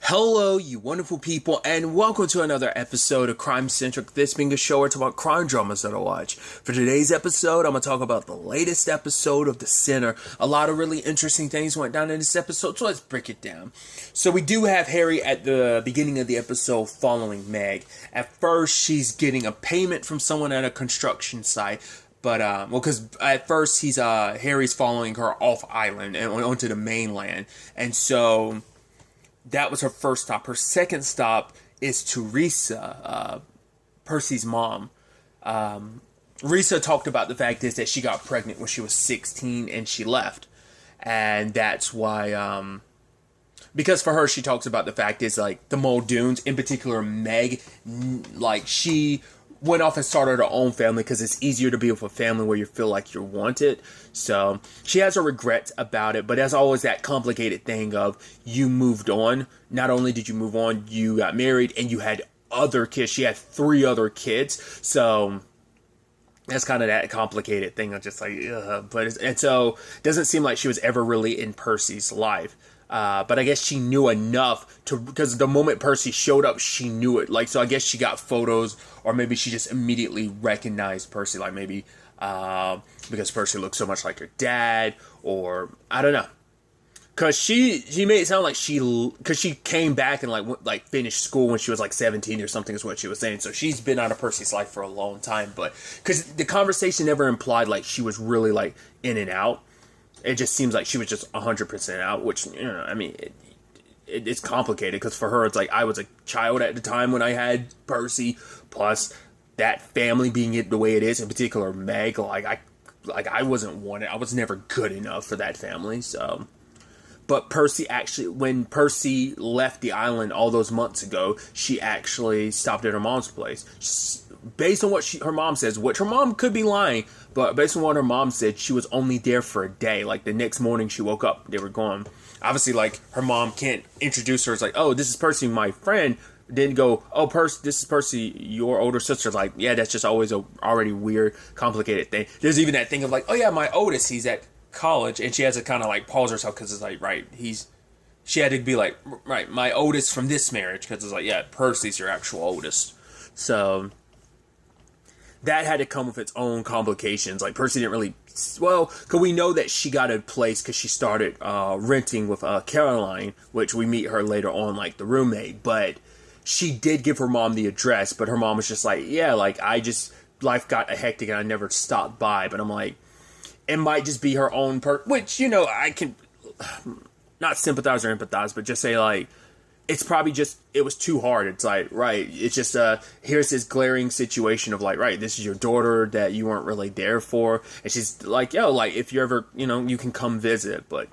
Hello, you wonderful people, and welcome to another episode of Crime Centric. This being a show where it's about crime dramas that I watch. For today's episode, I'm going to talk about the latest episode of The Sinner. A lot of really interesting things went down in this episode, so let's break it down. So we do have Harry at the beginning of the episode following Meg. At first, she's getting a payment from someone at a construction site. But, because at first Harry's following her off island and onto the mainland. And so that was her first stop. Her second stop is Teresa, Percy's mom. Risa talked about the fact is that she got pregnant when she was 16 and she left. And that's why, because for her, she talks about the fact is like the Muldoons, in particular Meg, like she went off and started her own family because it's easier to be with a family where you feel like you're wanted. So she has her regrets about it, but there's always that complicated thing of you moved on. Not only did you move on, you got married and you had other kids. She had 3 other kids. So that's kind of that complicated thing of just like, and so it doesn't seem like she was ever really in Percy's life. But I guess she knew enough because the moment Percy showed up, she knew it. Like, so I guess she got photos, or maybe she just immediately recognized Percy. Like maybe, because Percy looked so much like her dad, or I don't know. Cause she made it sound like cause she came back and like finished school when she was like 17 or something is what she was saying. So she's been out of Percy's life for a long time, but cause the conversation never implied like she was really like in and out. It just seems like she was just 100% out, which, I mean, it's complicated because for her, it's like I was a child at the time when I had Percy, plus that family being it the way it is, in particular Meg, I wasn't wanted. I was never good enough for that family, so. But Percy actually, when Percy left the island all those months ago, she actually stopped at her mom's place. Based on what her mom says, which her mom could be lying, but based on what her mom said, she was only there for a day. Like the next morning she woke up, they were gone. Obviously, like her mom can't introduce her as like, oh, this is Percy, my friend. Then go, oh, this is Percy, your older sister. Like, yeah, that's just always a already weird, complicated thing. There's even that thing of like, oh yeah, my oldest, he's at college, and she has to kind of like pause herself because it's like, right, she had to be like, right, my oldest from this marriage, because it's like, yeah, Percy's your actual oldest. So that had to come with its own complications. Like Percy didn't really, well, because we know that she got a place because she started renting with Caroline, which we meet her later on, like the roommate. But she did give her mom the address, but her mom was just like, yeah, like life got hectic and I never stopped by. But I'm like, it might just be her own which, I can not sympathize or empathize, but just say like, it's probably just, it was too hard. It's like, right, it's just, here's this glaring situation of like, right, this is your daughter that you weren't really there for. And she's like, yo, like, if you ever, you can come visit. But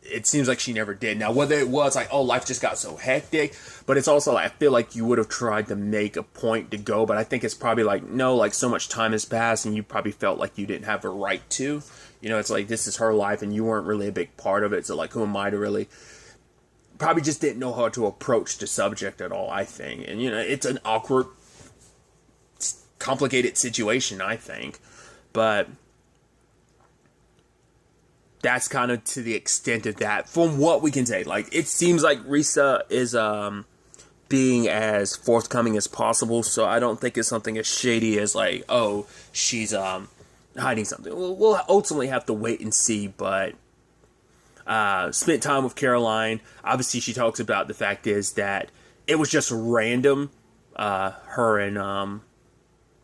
it seems like she never did. Now, whether it was like, oh, life just got so hectic, but it's also like, I feel like you would have tried to make a point to go, but I think it's probably like, no, like so much time has passed and you probably felt like you didn't have a right to. It's like, this is her life and you weren't really a big part of it. So like, who am I to really, probably just didn't know how to approach the subject at all, I think. And, it's an awkward, complicated situation, I think. But that's kind of to the extent of that, from what we can say. Like, it seems like Risa is being as forthcoming as possible, so I don't think it's something as shady as, like, oh, she's hiding something. We'll ultimately have to wait and see, but spent time with Caroline. Obviously, she talks about the fact is that it was just random, her and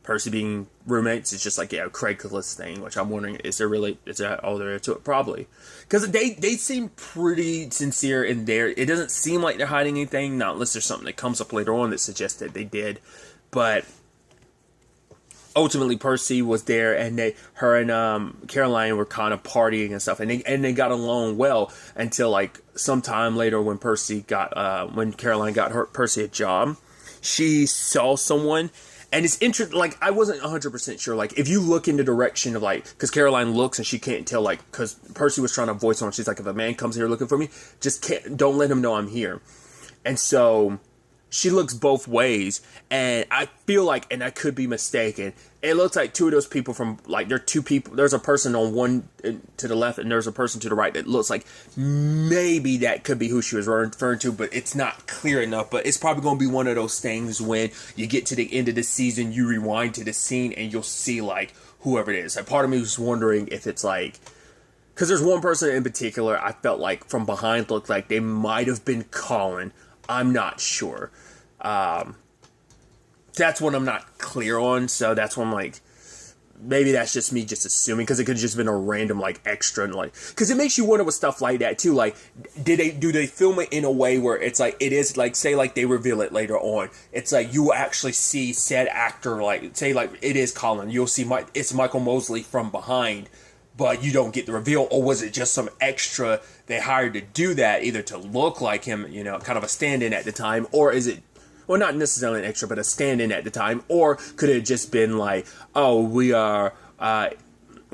Percy being roommates. It's just like, yeah, a Craigslist thing, which I'm wondering, is that all there is to it? Probably. Because they seem pretty sincere in there. It doesn't seem like they're hiding anything, not unless there's something that comes up later on that suggests that they did. But ultimately, Percy was there, and her and Caroline were kind of partying and stuff, and they got along well until like sometime later when when Caroline got Percy a job, she saw someone. And it's interesting, like, I wasn't 100% sure, like, if you look in the direction of, like, because Caroline looks and she can't tell, like, because Percy was trying to voice on her, she's like, if a man comes here looking for me, don't let him know I'm here. And so she looks both ways, and I feel like, and I could be mistaken, it looks like two of those people from, like, there are two people. There's a person on one to the left, and there's a person to the right. That looks like maybe that could be who she was referring to, but it's not clear enough. But it's probably going to be one of those things when you get to the end of the season, you rewind to the scene, and you'll see, like, whoever it is. Like, part of me was wondering if it's, like, because there's one person in particular I felt like from behind looked like they might have been Colin. I'm not sure. That's what I'm not clear on, so that's when I'm like, maybe that's just me just assuming, because it could have just been a random, like, extra, and, like, because it makes you wonder with stuff like that, too, like, do they film it in a way where it's, like, it is, like, say, like, they reveal it later on, it's, like, you will actually see said actor, like, say, like, it is Colin, you'll see, it's Michael Mosley from behind, but you don't get the reveal, or was it just some extra they hired to do that, either to look like him, you know, kind of a stand-in at the time, or is it, well, not necessarily an extra, but a stand-in at the time, or could it have just been like, oh, we're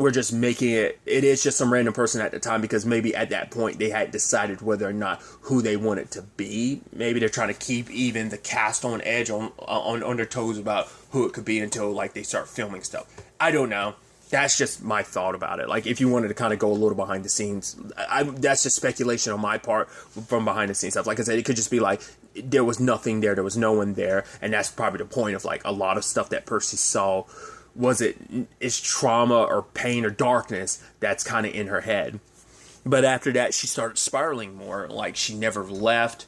just making it is just some random person at the time, because maybe at that point they had decided whether or not who they wanted to be. Maybe they're trying to keep even the cast on edge, on their toes about who it could be until, like, they start filming stuff. I don't know. That's just my thought about it. Like, if you wanted to kind of go a little behind the scenes, that's just speculation on my part from behind the scenes stuff. Like I said, it could just be like, there was nothing there, there was no one there, and that's probably the point of, like, a lot of stuff that Percy saw. It's trauma or pain or darkness that's kind of in her head. But after that, she started spiraling more. Like, she never left.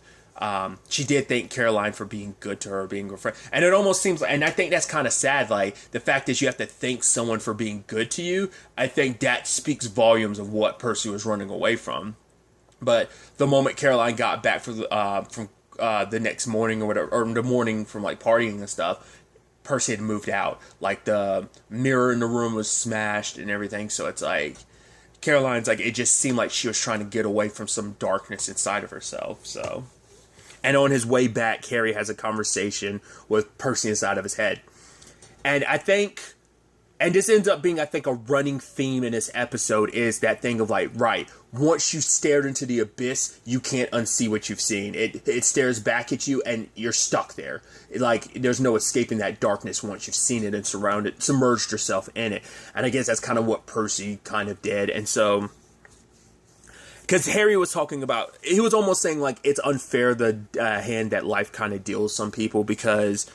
She did thank Caroline for being good to her, being her friend. And it almost seems like, and I think that's kind of sad, like, the fact that you have to thank someone for being good to you, I think that speaks volumes of what Percy was running away from. But the moment Caroline got back from the next morning or whatever, or the morning from, like, partying and stuff, Percy had moved out. Like, the mirror in the room was smashed and everything, so it's like, Caroline's like, it just seemed like she was trying to get away from some darkness inside of herself, so. And on his way back, Harry has a conversation with Percy inside of his head. And I think, and this ends up being, I think, a running theme in this episode, is that thing of, like, right, once you stared into the abyss, you can't unsee what you've seen. It stares back at you, and you're stuck there. Like, there's no escaping that darkness once you've seen it and submerged yourself in it. And I guess that's kind of what Percy kind of did. And so, because Harry was talking about, he was almost saying, like, it's unfair the hand that life kind of deals some people, because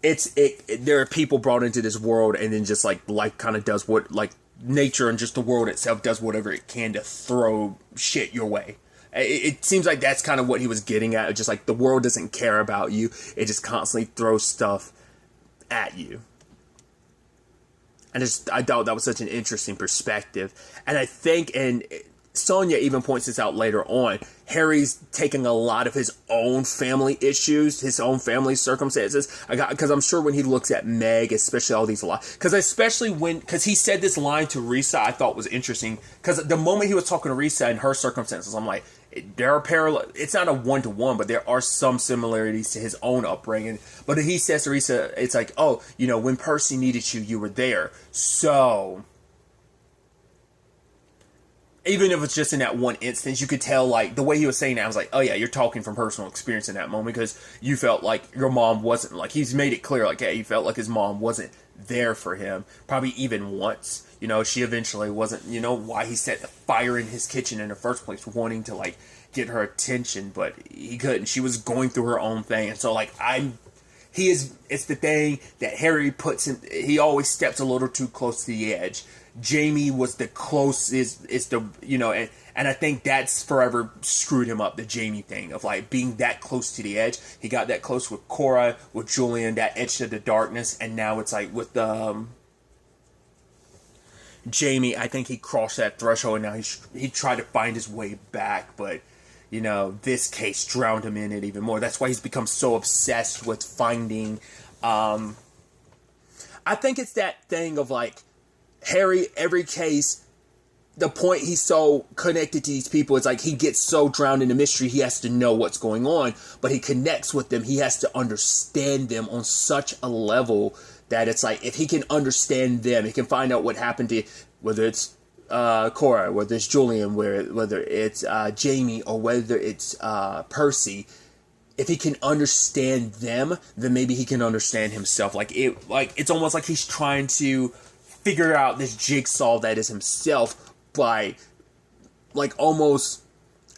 there are people brought into this world, and then just, like, life kind of does what, like, nature and just the world itself does whatever it can to throw shit your way. It seems like that's kind of what he was getting at, just like, the world doesn't care about you, it just constantly throws stuff at you. And I thought that was such an interesting perspective. And I think, and Sonia even points this out later on, Harry's taking a lot of his own family issues, his own family circumstances. Because I'm sure when he looks at Meg, especially all these lines, because he said this line to Risa, I thought was interesting. Because the moment he was talking to Risa and her circumstances, I'm like, there are parallel. It's not a one-to-one, but there are some similarities to his own upbringing. But he says to Risa, it's like, oh, you know, when Percy needed you, you were there. So even if it's just in that one instance, you could tell, like, the way he was saying that, I was like, oh yeah, you're talking from personal experience in that moment, because you felt like your mom wasn't, like, he's made it clear, like, yeah, he felt like his mom wasn't there for him, probably even once. You know, she eventually wasn't, you know, why he set the fire in his kitchen in the first place, wanting to, like, get her attention, but he couldn't. She was going through her own thing, and so, like, it's the thing that Harry puts in, he always steps a little too close to the edge. Jamie was the closest, and I think that's forever screwed him up, the Jamie thing of, like, being that close to the edge. He got that close with Cora, with Julian, that edge to the darkness, and now it's like with Jamie, I think he crossed that threshold, and now he tried to find his way back, but, you know, this case drowned him in it even more. That's why he's become so obsessed with finding, I think it's that thing of, like, Harry, every case, the point he's so connected to these people, it's like he gets so drowned in the mystery, he has to know what's going on, but he connects with them, he has to understand them on such a level that it's like, if he can understand them, he can find out what happened to, whether it's Cora, whether it's Julian, whether it's Jamie, or whether it's Percy. if he can understand them, then maybe he can understand himself. It's almost like he's trying to figure out this jigsaw that is himself by, like, almost,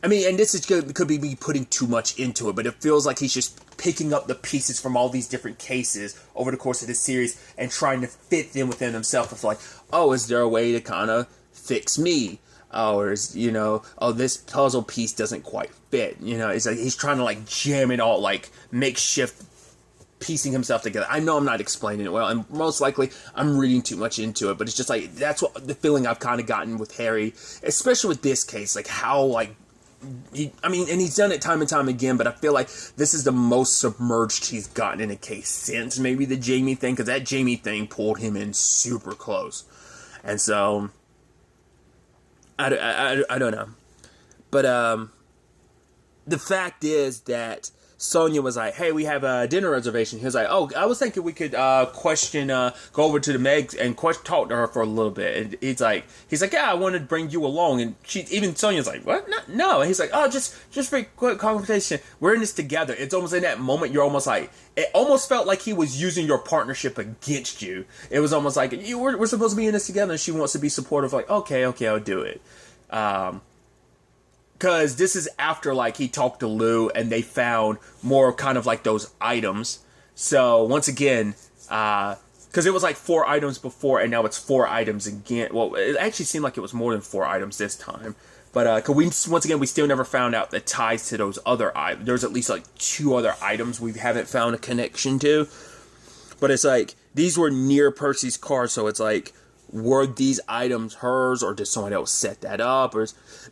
I mean, and this is could be me putting too much into it, but it feels like he's just picking up the pieces from all these different cases over the course of this series and trying to fit them within himself. It's like, oh, is there a way to kind of fix me? Or is, this puzzle piece doesn't quite fit. It's like he's trying to, like, jam it all, like, makeshift piecing himself together. I know I'm not explaining it well, and most likely I'm reading too much into it, but it's just like, that's what the feeling I've kind of gotten with Harry, especially with this case, like how, like, and he's done it time and time again, but I feel like this is the most submerged he's gotten in a case since maybe the Jamie thing, because that Jamie thing pulled him in super close. And so, I don't know. But, the fact is that Sonia was like, hey, we have a dinner reservation. He was like, oh, I was thinking we could go over to the Meg and talk to her for a little bit. And he's like, yeah, I wanted to bring you along. And Sonia's like, what? No. And he's like, oh, just for a quick conversation. We're in this together. It's almost in that moment, you're almost like, it almost felt like he was using your partnership against you. It was almost like, we're supposed to be in this together, and she wants to be supportive. Like, okay, I'll do it. Because this is after, like, he talked to Lou and they found more kind of like those items. So, once again, because it was like 4 items before and now it's 4 items again. Well, it actually seemed like it was more than 4 items this time. But, once again, we still never found out the ties to those other items. There's at least, like, 2 other items we haven't found a connection to. But it's like, these were near Percy's car, so it's like, were these items hers, or did someone else set that up?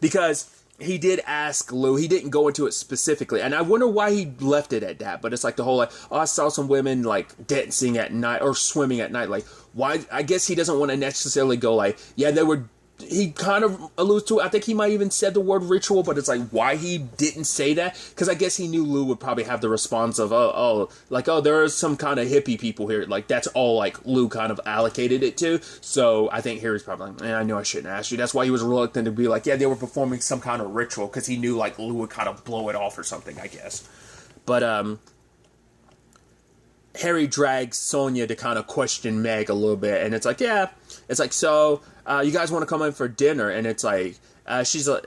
Because he did ask Lou, he didn't go into it specifically, and I wonder why he left it at that, but it's like the whole, like, oh, I saw some women, like, dancing at night, or swimming at night, like, why, I guess he doesn't want to necessarily go, like, yeah, they were, he kind of alludes to it, I think he might even said the word ritual, but it's like, why he didn't say that, because I guess he knew Lou would probably have the response of, oh, there are some kind of hippie people here, like, that's all, like, Lou kind of allocated it to, so I think Harry's probably like, I knew I shouldn't ask you, that's why he was reluctant to be like, yeah, they were performing some kind of ritual, because he knew, like, Lou would kind of blow it off or something, I guess, but, Harry drags Sonia to kind of question Meg a little bit, and it's like, yeah, it's like, so, you guys want to come in for dinner? And it's like, she's like,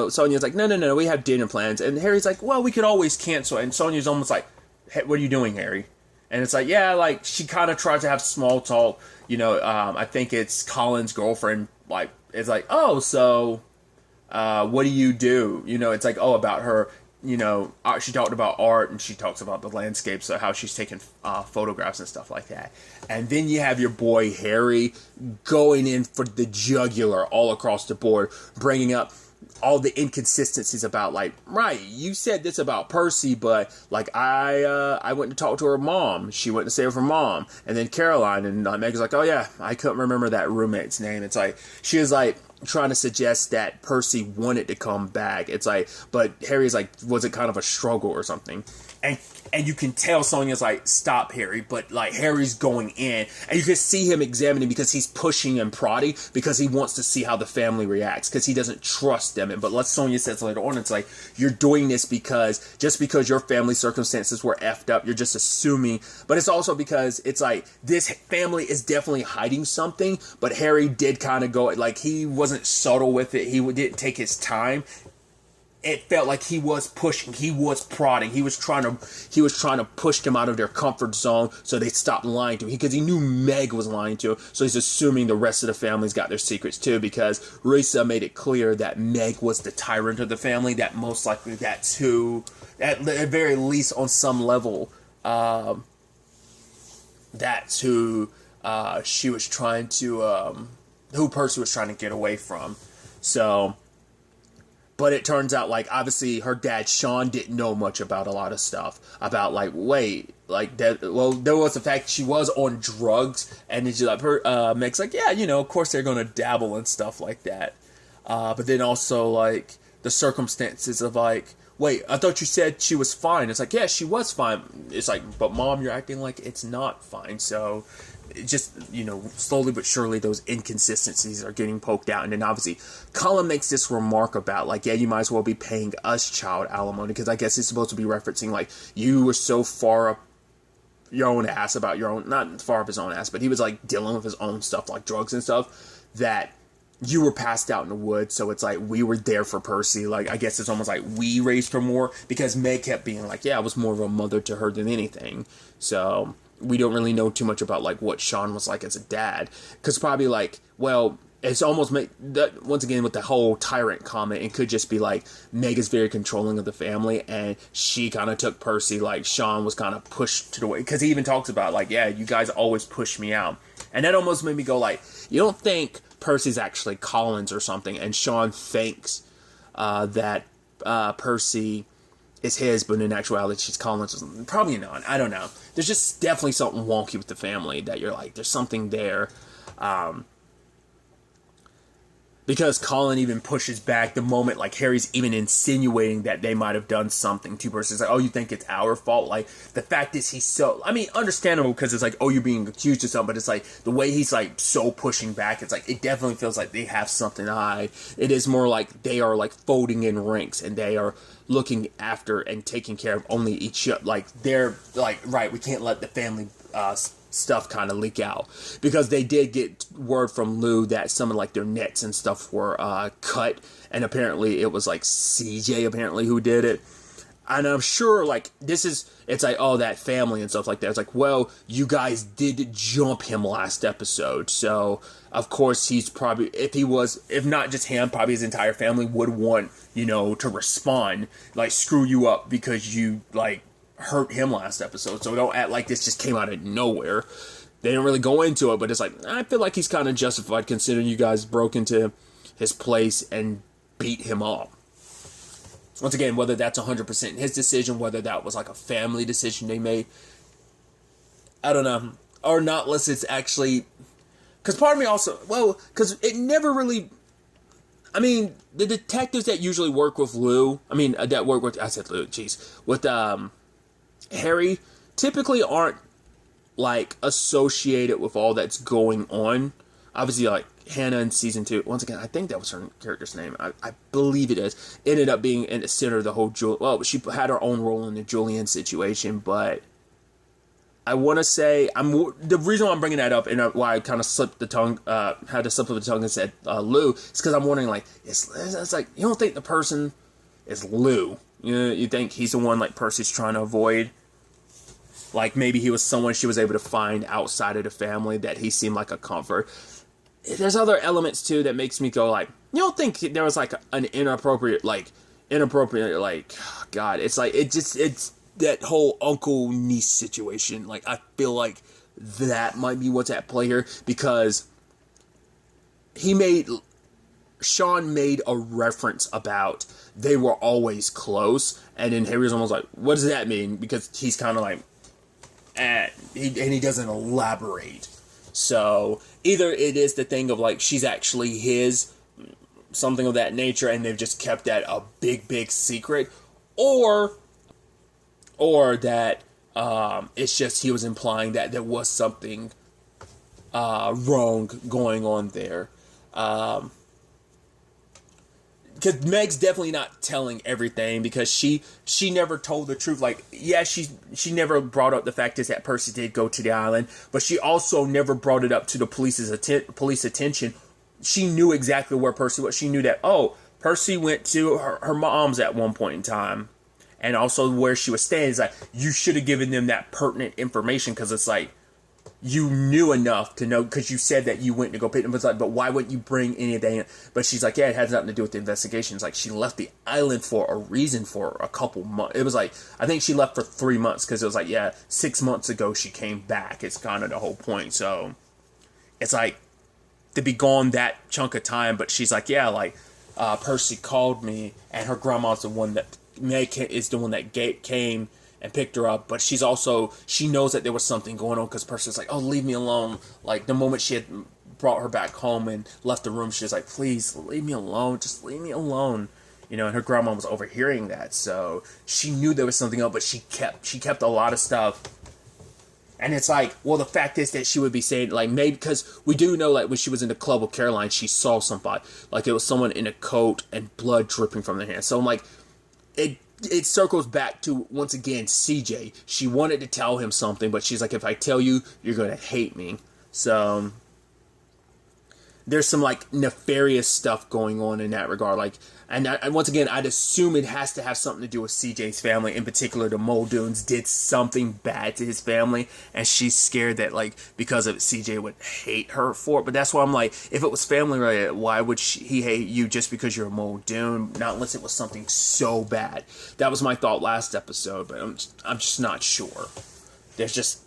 Sonia's like, no, we have dinner plans, and Harry's like, well, we could always cancel, and Sonia's almost like, hey, what are you doing, Harry? And it's like, yeah, like, she kind of tries to have small talk, I think it's Colin's girlfriend, like, it's like, oh, so, what do you do? It's like, oh, about her, she talked about art, and she talks about the landscapes, so how she's taking photographs and stuff like that. And then you have your boy Harry going in for the jugular all across the board, bringing up all the inconsistencies about, like, right, you said this about Percy, but, like, I went to talk to her mom. She went to stay with her mom. And then Caroline, and Meg's like, oh, yeah, I couldn't remember that roommate's name. It's like, she was like, trying to suggest that Percy wanted to come back. It's like, but Harry's like, was it kind of a struggle or something? And you can tell Sonia's like, stop, Harry, but like Harry's going in, and you can see him examining because he's pushing and prodding because he wants to see how the family reacts because he doesn't trust them. But like Sonia says later on, it's like, you're doing this because just because your family circumstances were effed up, you're just assuming. But it's also because it's like, this family is definitely hiding something, but Harry did kind of go, like, he wasn't subtle with it. He didn't take his time. It felt like he was pushing, he was prodding, he was trying to push them out of their comfort zone so they stopped lying to him, because he knew Meg was lying to him, so he's assuming the rest of the family's got their secrets too, because Risa made it clear that Meg was the tyrant of the family, that most likely that's who, at the very least on some level, that's who she was trying to, who Percy was trying to get away from. So, but it turns out, like, obviously her dad, Sean, didn't know much about a lot of stuff. About, like, wait, like, that, well, there was the fact she was on drugs, and it's like, her, Meg's like, yeah, of course they're gonna dabble and stuff like that. But then also, like, the circumstances of, like, wait, I thought you said she was fine. It's like, yeah, she was fine. It's like, but Mom, you're acting like it's not fine. So, just, slowly but surely those inconsistencies are getting poked out. And then obviously Colin makes this remark about like, yeah, you might as well be paying us child alimony, because I guess it's supposed to be referencing like, you were so far up your own ass about your own, not far up his own ass, but he was like dealing with his own stuff like drugs and stuff, that you were passed out in the woods. So it's like, we were there for Percy. Like, I guess it's almost like we raised her more, because Meg kept being like, yeah, I was more of a mother to her than anything. So we don't really know too much about like what Sean was like as a dad, because probably like, well, it's almost that once again with the whole tyrant comment, it could just be like Meg is very controlling of the family, and she kind of took Percy, like Sean was kind of pushed to the way, because he even talks about like, yeah, you guys always push me out, and that almost made me go like, you don't think Percy's actually Colin's or something, and Sean thinks that Percy is his, but in actuality she's Colin's or something. Probably not. I don't know. There's just definitely something wonky with the family that you're like, there's something there. Because Colin even pushes back the moment, like, Harry's even insinuating that they might have done something to Percy. It's like, oh, you think it's our fault? Like, the fact is he's so... I mean, understandable, because it's like, oh, you're being accused of something, but it's like, the way he's, like, so pushing back, it's like, it definitely feels like they have something to hide. It is more like they are, like, folding in ranks, and they are looking after and taking care of only each other. Like, they're, like, right, we can't let the family, stuff kind of leak out, because they did get word from Lou that some of like their nets and stuff were cut, and apparently it was like CJ apparently who did it. And I'm sure like it's like, oh, that family and stuff like that. It's like, well, you guys did jump him last episode, so of course he's probably, if not just him, probably his entire family would want, to respond, like, screw you up because you like hurt him last episode. So don't act like this just came out of nowhere. They didn't really go into it, but it's like, I feel like he's kind of justified considering you guys broke into his place and beat him up. Once again, whether that's 100% his decision, whether that was like a family decision they made, I don't know. Or not, unless it's actually... Because part of me also... Well, because it never really... I mean, the detectives that usually work with Lou... I mean, that work with... I said Lou, jeez. With, Harry typically aren't like associated with all that's going on. Obviously, like Hannah in season 2, once again, I think that was her character's name. I believe it is. Ended up being in the center of the whole she had her own role in the Julian situation, but I want to say the reason why I'm bringing that up and why I kind of slipped the tongue, had to slip of the tongue and said Lou, is because I'm wondering like, it's like, you don't think the person is Lou? You think he's the one like Percy's trying to avoid? Like maybe he was someone she was able to find outside of the family that he seemed like a comfort. There's other elements too that makes me go like, you don't think there was like an inappropriate, God, it's like, it's that whole uncle niece situation. Like I feel like that might be what's at play here, because Sean made a reference about they were always close, and then Harry's almost like, what does that mean? Because he's kind of like, he doesn't elaborate. So either it is the thing of like she's actually his, something of that nature, and they've just kept that a big secret, or that it's just he was implying that there was something wrong going on there. Because Meg's definitely not telling everything, because she never told the truth. Like, yeah, she never brought up the fact is that Percy did go to the island, but she also never brought it up to the police attention. She knew exactly where Percy was. She knew that, oh, Percy went to her mom's at one point in time, and also where she was staying. It's like, you should have given them that pertinent information, because it's like, you knew enough to know, because you said that you went to go pick them. It's like, but why wouldn't you bring any of that in? But she's like, yeah, it has nothing to do with the investigation. It's like, she left the island for a reason for a couple months. It was like, I think she left for 3 months, because it was like, yeah, 6 months ago she came back. It's kind of the whole point. So it's like, to be gone that chunk of time, but she's like, yeah, like, Percy called me, and her grandma's the one that, Meg is the one that came and picked her up, but she knows that there was something going on, because Percy's like, oh, leave me alone. Like, the moment she had brought her back home and left the room, she was like, please, leave me alone, just leave me alone. And her grandma was overhearing that, so she knew there was something else, but she kept a lot of stuff And it's like, well, the fact is that she would be saying, like, maybe, because we do know, like, when she was in the club with Caroline, she saw somebody. Like, it was someone in a coat and blood dripping from their hands. So I'm like, it circles back to, once again, CJ. She wanted to tell him something, but she's like, if I tell you, you're going to hate me. So there's some, like, nefarious stuff going on in that regard. Like, and once again, I'd assume it has to have something to do with CJ's family. In particular, the Muldoons did something bad to his family, and she's scared that, like, because of it, CJ would hate her for it. But that's why I'm like, if it was family related, why would he hate you just because you're a Muldoon? Not unless it was something so bad. That was my thought last episode, but I'm just not sure. There's just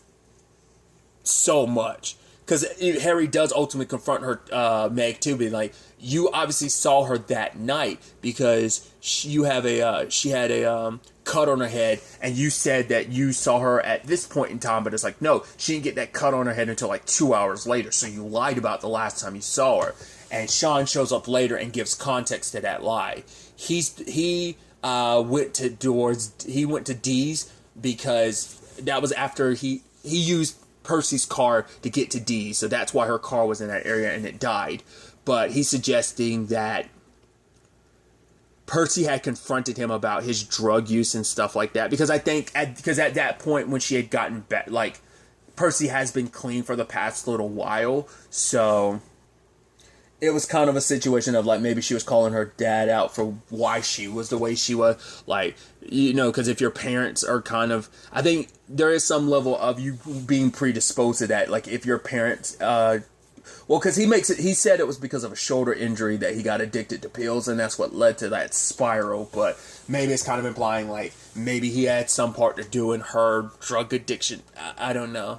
so much. Because Harry does ultimately confront her, Meg, too, being like, you obviously saw her that night because she had a cut on her head, and you said that you saw her at this point in time, but it's like, no, she didn't get that cut on her head until like 2 hours later, so you lied about the last time you saw her. And Sean shows up later and gives context to that lie. He went to D's because that was after he used Percy's car to get to D, so that's why her car was in that area and it died. But he's suggesting that Percy had confronted him about his drug use and stuff like that, because I think because at that point when she had gotten back, like, Percy has been clean for the past little while, so it was kind of a situation of, like, maybe she was calling her dad out for why she was the way she was. Like, you know, because if your parents are kind of, I think there is some level of you being predisposed to that. Like, if your parents, well, because he said it was because of a shoulder injury that he got addicted to pills, and that's what led to that spiral. But maybe it's kind of implying, like, maybe he had some part to do in her drug addiction. I don't know.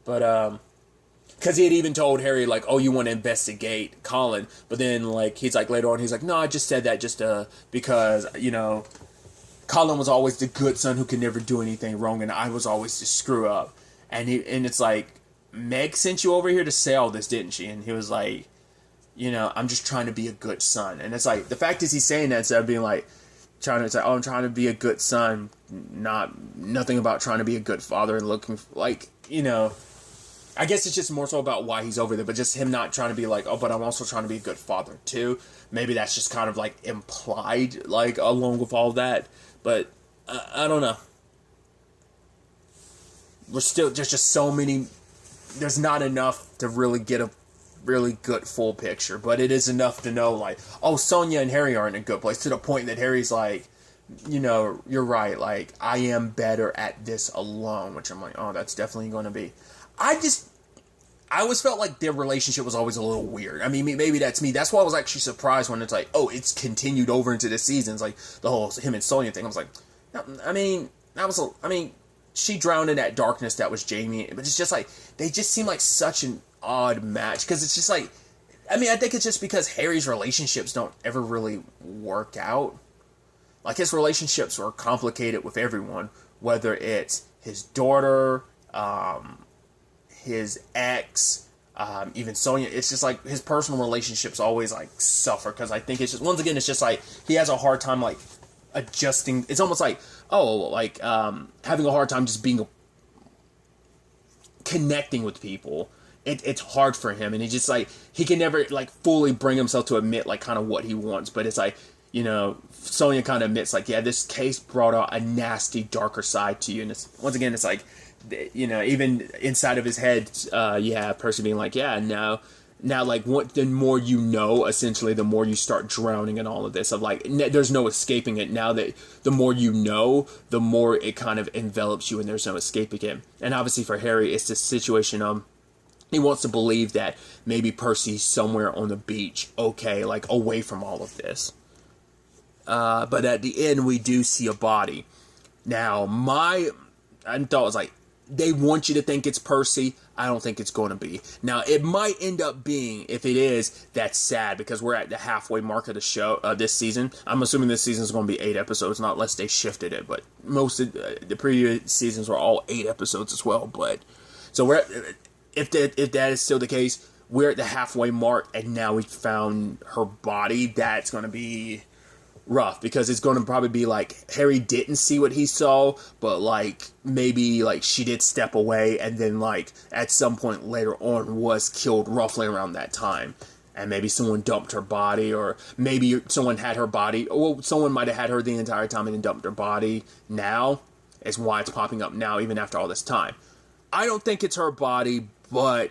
But, because he had even told Harry, like, oh, you want to investigate Colin. But then, like, he's like, later on, he's like, no, I just said that just because, you know, Colin was always the good son who could never do anything wrong, and I was always the screw up. And it's like, Meg sent you over here to say all this, didn't she? And he was like, you know, I'm just trying to be a good son. And it's like, the fact is he's saying that instead of being like, trying to say, oh, I'm trying to be a good son, nothing about trying to be a good father and looking, like, you know, I guess it's just more so about why he's over there, but just him not trying to be like, oh, but I'm also trying to be a good father too. Maybe that's just kind of like implied, like, along with all that. But I don't know. We're still just so many. There's not enough to really get a really good full picture, but it is enough to know, like, oh, Sonia and Harry are in a good place, to the point that Harry's like, you know, you're right, like, I am better at this alone, which I'm like, oh, that's definitely going to be. I always felt like their relationship was always a little weird. I mean, maybe that's me. That's why I was actually surprised when it's like, oh, it's continued over into the seasons, like the whole him and Sonya thing. I was like, I mean, she drowned in that darkness that was Jamie, but it's just like, they just seem like such an odd match, because it's just like, I mean, I think it's just because Harry's relationships don't ever really work out. Like, his relationships are complicated with everyone, whether it's his daughter, his ex, even Sonya. It's just like his personal relationships always like suffer, because I think it's just, once again, it's just like he has a hard time like adjusting. It's almost like, having a hard time just being connecting with people. It's hard for him, and he just like, he can never like fully bring himself to admit like kind of what he wants. But it's like, you know, Sonya kind of admits like, yeah, this case brought out a nasty, darker side to you. And it's, once again, it's like, you know, even inside of his head, Percy being like, yeah, now, like, the more you know, essentially, the more you start drowning in all of this. Of like, there's no escaping it. Now that the more you know, the more it kind of envelops you, and there's no escaping it. And obviously for Harry, it's this situation he wants to believe that maybe Percy's somewhere on the beach, okay, like away from all of this. But at the end, we do see a body. Now, I thought it was like, they want you to think it's Percy. I don't think it's going to be. Now, it might end up being, if it is, that's sad, because we're at the halfway mark of the show this season. I'm assuming this season is going to be 8 episodes, not unless they shifted it. But most of the previous seasons were all 8 episodes as well. But so we're if that is still the case, we're at the halfway mark, and now we found her body. That's going to be rough, because it's going to probably be like Harry didn't see what he saw, but like maybe like she did step away, and then like at some point later on was killed roughly around that time. And maybe someone dumped her body, or maybe someone had her body. Well, someone might have had her the entire time and then dumped her body. Now is why it's popping up now, even after all this time. I don't think it's her body, but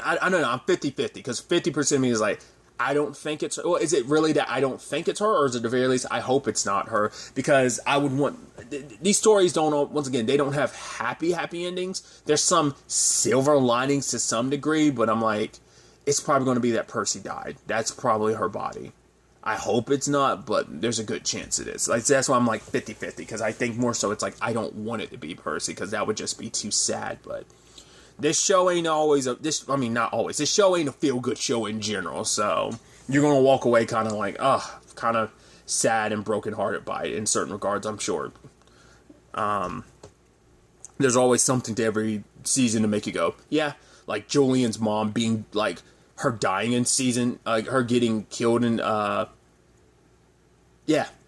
I don't know. I'm 50-50, because 50% of me is like, I don't think it's her. Well, is it really that I don't think it's her, or is it at the very least I hope it's not her? Because I would want... These stories don't, once again, they don't have happy endings. There's some silver linings to some degree, but I'm like, it's probably going to be that Percy died. That's probably her body. I hope it's not, but there's a good chance it is. Like, that's why I'm like 50-50, because I think more so it's like I don't want it to be Percy, because that would just be too sad. But this show ain't always not always. This show ain't a feel-good show in general, so you're going to walk away kind of like, kind of sad and brokenhearted by it in certain regards, I'm sure. There's always something to every season to make you go, yeah. Like Julian's mom being like, her dying in season, like her getting killed in,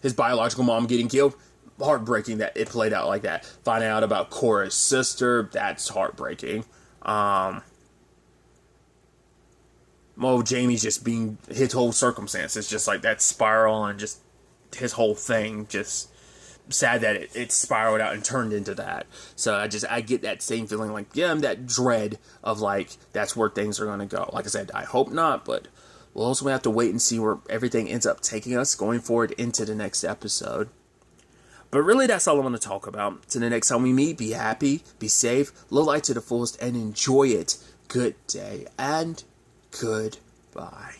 his biological mom getting killed. Heartbreaking that it played out like that. Finding out about Cora's sister, that's heartbreaking. Well, Jamie's just being, his whole circumstance is just like that spiral, and just his whole thing, just sad that it spiraled out and turned into that. So I get that same feeling, like, yeah, I'm that dread of like, that's where things are going to go. Like I said, I hope not, but we'll also have to wait and see where everything ends up taking us going forward into the next episode. But really, that's all I want to talk about. So the next time we meet, be happy, be safe, live life to the fullest, and enjoy it. Good day, and goodbye.